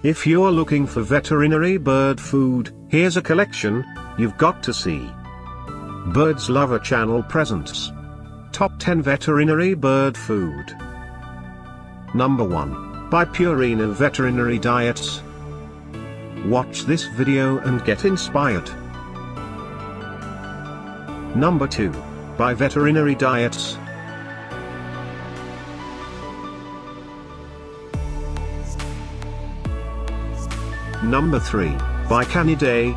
If you're looking for veterinary bird food, here's a collection you've got to see. Birds Lover Channel presents Top 10 Veterinary Bird Food. Number 1, by Purina Veterinary Diets. Watch this video and get inspired. Number 2, by Veterinary Diets. Number 3, by Canidae.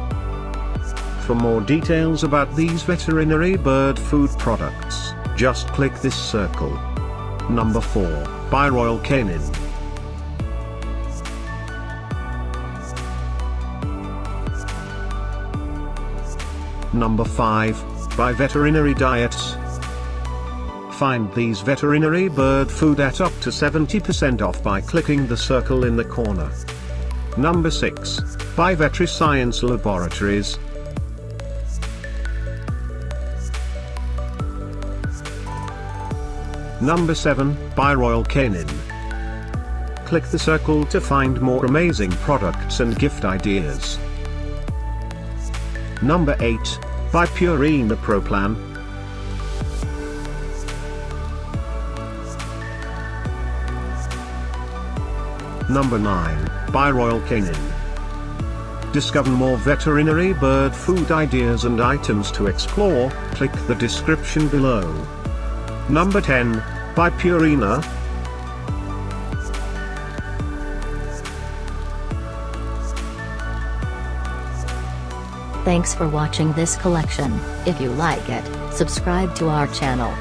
For more details about these veterinary bird food products, just click this circle. Number 4, by Royal Canin. Number 5, by Veterinary Diets. Find these veterinary bird food at up to 70% off by clicking the circle in the corner. Number 6, by Vetri-science Laboratories. Number 7, by Royal Canin. Click the circle to find more amazing products and gift ideas. Number 8, by Purina Pro Plan. Number 9, by Royal Canin. Discover more veterinary bird food ideas and items to explore, click the description below. Number 10, by Purina. Thanks for watching this collection. If you like it, subscribe to our channel.